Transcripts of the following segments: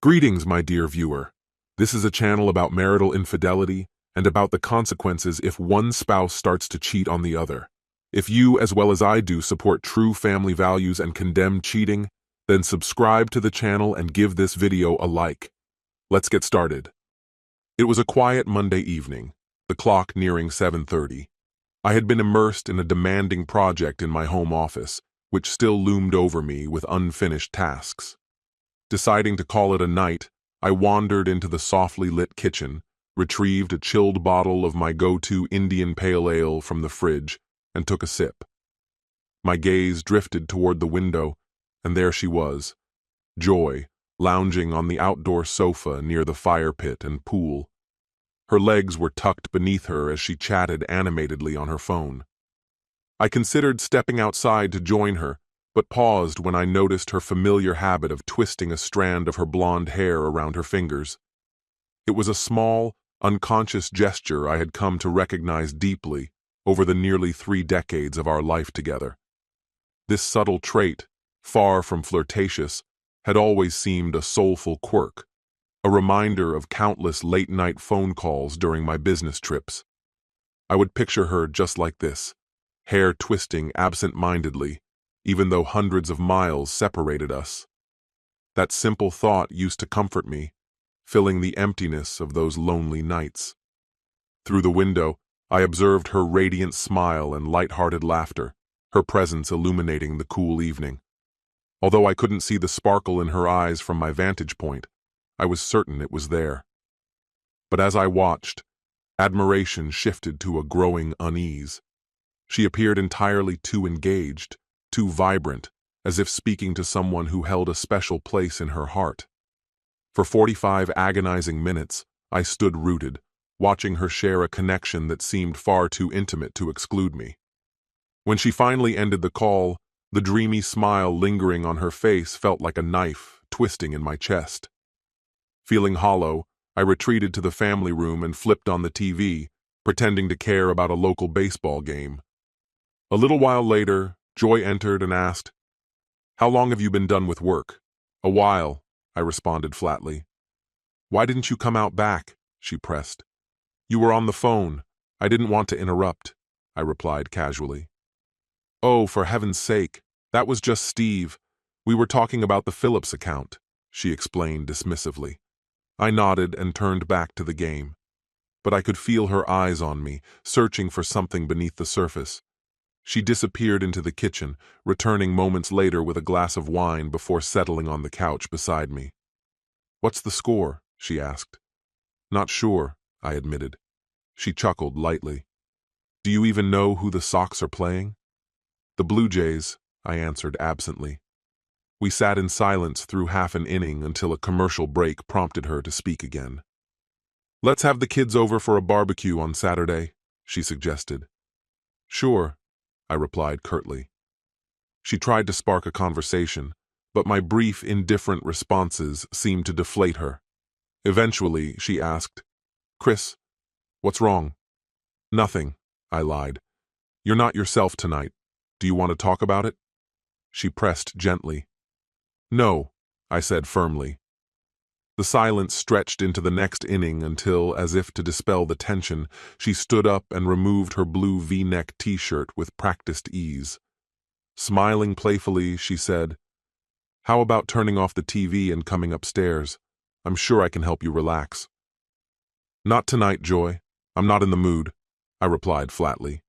Greetings, my dear viewer. This is a channel about marital infidelity and about the consequences if one spouse starts to cheat on the other. If you, as well as I do, support true family values and condemn cheating, then subscribe to the channel and give this video a like. Let's get started. It was a quiet Monday evening, the clock nearing 7:30. I had been immersed in a demanding project in my home office, which still loomed over me with unfinished tasks. Deciding to call it a night, I wandered into the softly lit kitchen, retrieved a chilled bottle of my go-to Indian pale ale from the fridge, and took a sip. My gaze drifted toward the window, and there she was, Joy, lounging on the outdoor sofa near the fire pit and pool. Her legs were tucked beneath her as she chatted animatedly on her phone. I considered stepping outside to join her, but paused when I noticed her familiar habit of twisting a strand of her blonde hair around her fingers. It was a small, unconscious gesture I had come to recognize deeply over the nearly 3 decades of our life together. This subtle trait, far from flirtatious, had always seemed a soulful quirk, a reminder of countless late-night phone calls during my business trips. I would picture her just like this, hair twisting absent-mindedly, even though hundreds of miles separated us. That simple thought used to comfort me, filling the emptiness of those lonely nights. Through the window, I observed her radiant smile and light-hearted laughter, her presence illuminating the cool evening. Although I couldn't see the sparkle in her eyes from my vantage point, I was certain it was there. But as I watched, admiration shifted to a growing unease. She appeared entirely too engaged, too vibrant, as if speaking to someone who held a special place in her heart. For 45 agonizing minutes, I stood rooted, watching her share a connection that seemed far too intimate to exclude me. When she finally ended the call, the dreamy smile lingering on her face felt like a knife twisting in my chest. Feeling hollow, I retreated to the family room and flipped on the TV, pretending to care about a local baseball game. A little while later, Joy entered and asked, "How long have you been done with work?" "A while," I responded flatly. "Why didn't you come out back?" she pressed. "You were on the phone. I didn't want to interrupt," I replied casually. "Oh, for heaven's sake, that was just Steve. We were talking about the Phillips account," she explained dismissively. I nodded and turned back to the game. But I could feel her eyes on me, searching for something beneath the surface. She disappeared into the kitchen, returning moments later with a glass of wine before settling on the couch beside me. "What's the score?" she asked. "Not sure," I admitted. She chuckled lightly. "Do you even know who the Sox are playing?" "The Blue Jays," I answered absently. We sat in silence through half an inning until a commercial break prompted her to speak again. "Let's have the kids over for a barbecue on Saturday," she suggested. "Sure," I replied curtly. She tried to spark a conversation, but my brief, indifferent responses seemed to deflate her. Eventually, she asked, "Chris, what's wrong?" "Nothing," I lied. "You're not yourself tonight. Do you want to talk about it?" She pressed gently. "No," I said firmly. The silence stretched into the next inning until, as if to dispel the tension, she stood up and removed her blue V-neck t-shirt with practiced ease. Smiling playfully, she said, "How about turning off the TV and coming upstairs? I'm sure I can help you relax." "Not tonight, Joy. I'm not in the mood," I replied flatly.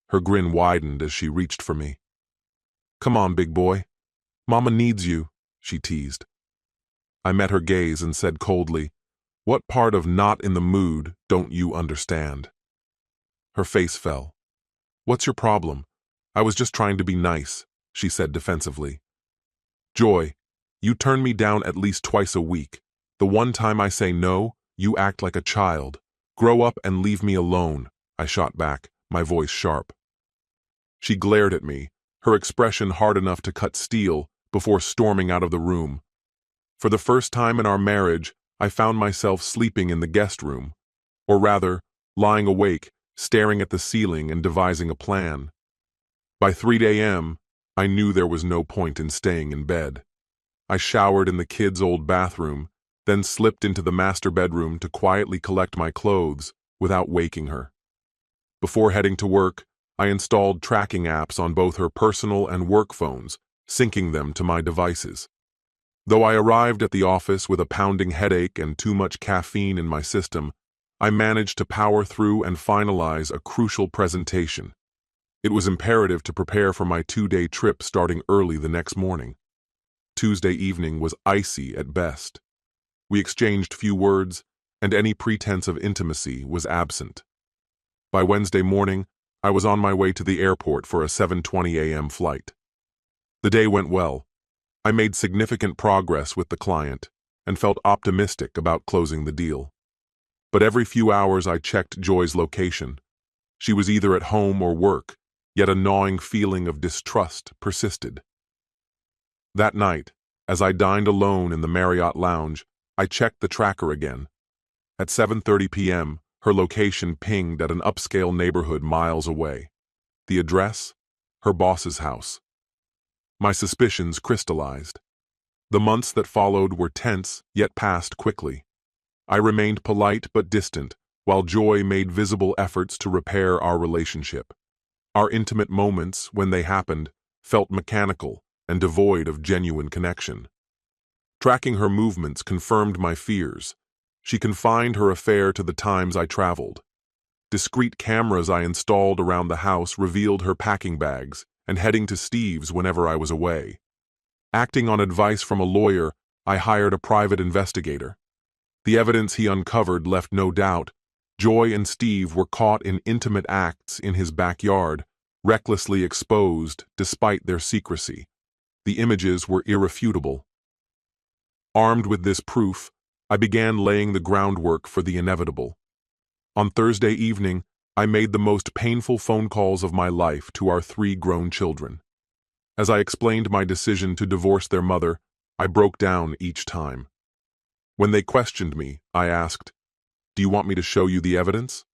Her grin widened as she reached for me. "Come on, big boy. Mama needs you," she teased. I met her gaze and said coldly, "What part of not in the mood don't you understand?" Her face fell. "What's your problem? I was just trying to be nice," she said defensively. "Joy, you turn me down at least twice a week. The one time I say no, you act like a child. Grow up and leave me alone," I shot back, my voice sharp. She glared at me, her expression hard enough to cut steel, before storming out of the room. For the first time in our marriage, I found myself sleeping in the guest room, or rather, lying awake, staring at the ceiling and devising a plan. By 3 a.m., I knew there was no point in staying in bed. I showered in the kids' old bathroom, then slipped into the master bedroom to quietly collect my clothes without waking her. Before heading to work, I installed tracking apps on both her personal and work phones, syncing them to my devices. Though I arrived at the office with a pounding headache and too much caffeine in my system, I managed to power through and finalize a crucial presentation. It was imperative to prepare for my 2-day trip starting early the next morning. Tuesday evening was icy at best. We exchanged few words, and any pretense of intimacy was absent. By Wednesday morning, I was on my way to the airport for a 7:20 a.m. flight. The day went well. I made significant progress with the client and felt optimistic about closing the deal. But every few hours I checked Joy's location. She was either at home or work, yet a gnawing feeling of distrust persisted. That night, as I dined alone in the Marriott lounge, I checked the tracker again. At 7:30 p.m., her location pinged at an upscale neighborhood miles away. The address? Her boss's house. My suspicions crystallized. The months that followed were tense, yet passed quickly. I remained polite but distant, while Joy made visible efforts to repair our relationship. Our intimate moments, when they happened, felt mechanical and devoid of genuine connection. Tracking her movements confirmed my fears. She confined her affair to the times I traveled. Discreet cameras I installed around the house revealed her packing bags and heading to Steve's whenever I was away. Acting on advice from a lawyer, I hired a private investigator. The evidence he uncovered left no doubt. Joy and Steve were caught in intimate acts in his backyard, recklessly exposed despite their secrecy. The images were irrefutable. Armed with this proof, I began laying the groundwork for the inevitable. On Thursday evening, I made the most painful phone calls of my life to our 3 grown children. As I explained my decision to divorce their mother, I broke down each time. When they questioned me, I asked, "Do you want me to show you the evidence?"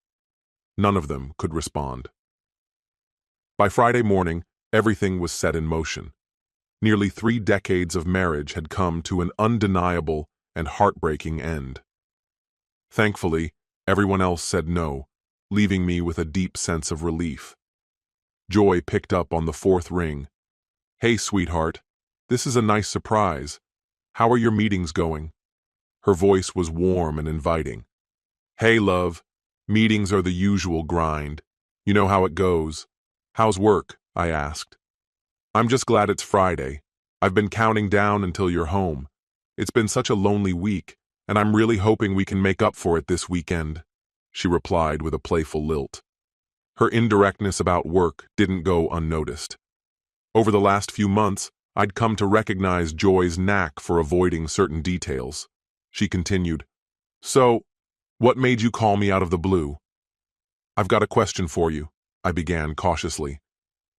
None of them could respond. By Friday morning, everything was set in motion. Nearly 3 decades of marriage had come to an undeniable and heartbreaking end. Thankfully, everyone else said no, leaving me with a deep sense of relief. Joy picked up on the 4th ring. "Hey, sweetheart, this is a nice surprise. How are your meetings going?" Her voice was warm and inviting. "Hey, love, meetings are the usual grind. You know how it goes. How's work?" I asked. "I'm just glad it's Friday. I've been counting down until you're home. It's been such a lonely week, and I'm really hoping we can make up for it this weekend," she replied with a playful lilt. Her indirectness about work didn't go unnoticed. Over the last few months, I'd come to recognize Joy's knack for avoiding certain details. She continued, "So, what made you call me out of the blue?" "I've got a question for you," I began cautiously.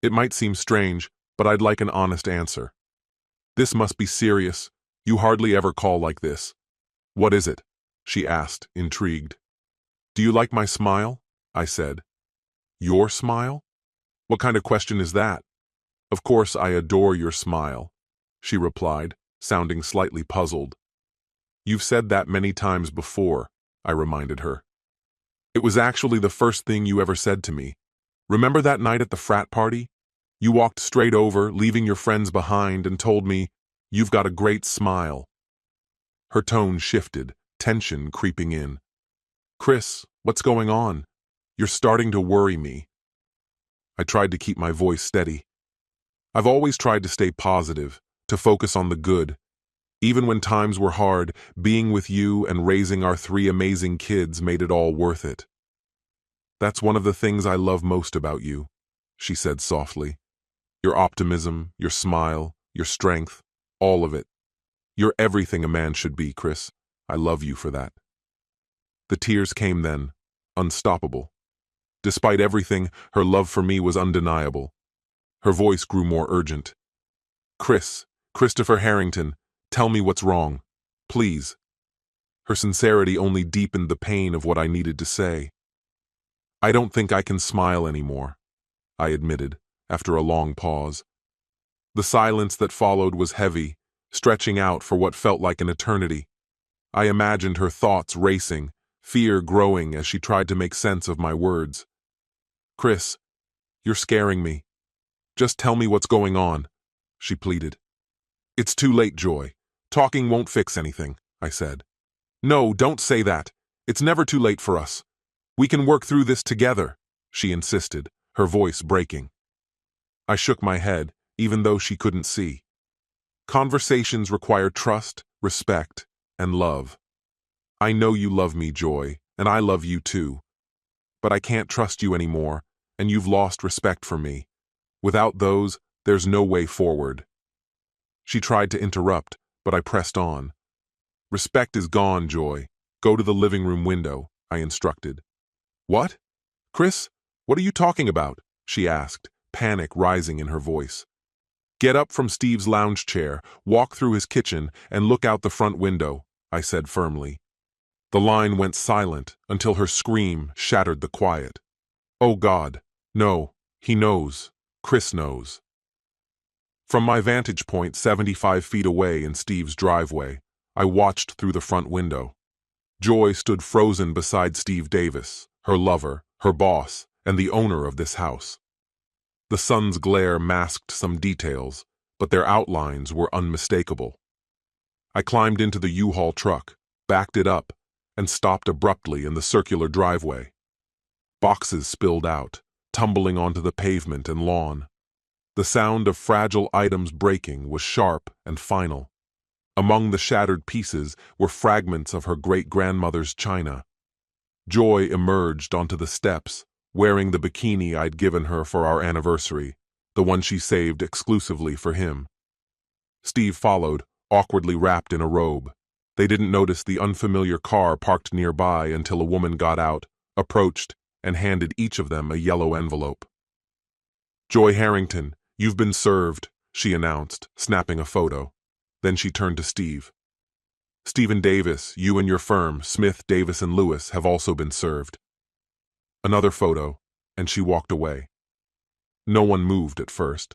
"It might seem strange, but I'd like an honest answer." "This must be serious. You hardly ever call like this." "What is it?" she asked, intrigued. "Do you like my smile?" I said. "Your smile? What kind of question is that?" "Of course I adore your smile," she replied, sounding slightly puzzled. "You've said that many times before," I reminded her. "It was actually the first thing you ever said to me. Remember that night at the frat party? You walked straight over, leaving your friends behind, and told me, 'You've got a great smile.'" Her tone shifted, tension creeping in. "Chris, what's going on? You're starting to worry me." I tried to keep my voice steady. "I've always tried to stay positive, to focus on the good. Even when times were hard, being with you and raising our 3 amazing kids made it all worth it." "That's one of the things I love most about you," she said softly. "Your optimism, your smile, your strength, all of it. You're everything a man should be, Chris. I love you for that." The tears came then, unstoppable. Despite everything, her love for me was undeniable. Her voice grew more urgent. Christopher Harrington, tell me what's wrong. Please." Her sincerity only deepened the pain of what I needed to say. "I don't think I can smile anymore," I admitted, after a long pause. The silence that followed was heavy, stretching out for what felt like an eternity. I imagined her thoughts racing, fear growing as she tried to make sense of my words. "Chris, you're scaring me. Just tell me what's going on," she pleaded. "It's too late, Joy. Talking won't fix anything," I said. "No, don't say that. It's never too late for us. We can work through this together," she insisted, her voice breaking. I shook my head, even though she couldn't see. Conversations require trust, respect, and love. I know you love me, Joy, and I love you too. But I can't trust you anymore, and you've lost respect for me. Without those, there's no way forward. She tried to interrupt, but I pressed on. "Respect is gone, Joy. Go to the living room window," I instructed. "What? Chris, what are you talking about?" she asked, panic rising in her voice. "Get up from Steve's lounge chair, walk through his kitchen, and look out the front window," I said firmly. The line went silent until her scream shattered the quiet. "Oh God, no, he knows. Chris knows." From my vantage point 75 feet away in Steve's driveway, I watched through the front window. Joy stood frozen beside Steve Davis, her lover, her boss, and the owner of this house. The sun's glare masked some details, but their outlines were unmistakable. I climbed into the U-Haul truck, backed it up, and stopped abruptly in the circular driveway. Boxes spilled out, tumbling onto the pavement and lawn. The sound of fragile items breaking was sharp and final. Among the shattered pieces were fragments of her great-grandmother's china. Joy emerged onto the steps, wearing the bikini I'd given her for our anniversary, the one she saved exclusively for him. Steve followed, awkwardly wrapped in a robe. They didn't notice the unfamiliar car parked nearby until a woman got out, approached, and handed each of them a yellow envelope. "Joy Harrington, you've been served," she announced, snapping a photo. Then she turned to Steve. "Stephen Davis, you and your firm, Smith, Davis & Lewis, have also been served." Another photo, and she walked away. No one moved at first.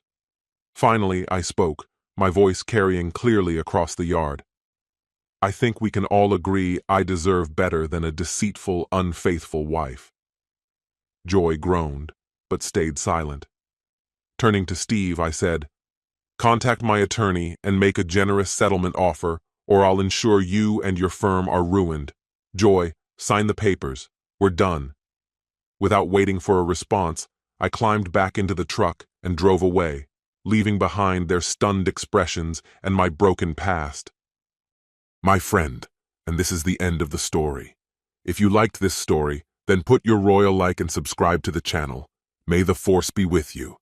Finally, I spoke, my voice carrying clearly across the yard. "I think we can all agree I deserve better than a deceitful, unfaithful wife." Joy groaned, but stayed silent. Turning to Steve, I said, "Contact my attorney and make a generous settlement offer, or I'll ensure you and your firm are ruined. Joy, sign the papers. We're done." Without waiting for a response, I climbed back into the truck and drove away, leaving behind their stunned expressions and my broken past. My friend, and this is the end of the story. If you liked this story, then put your royal like and subscribe to the channel. May the force be with you.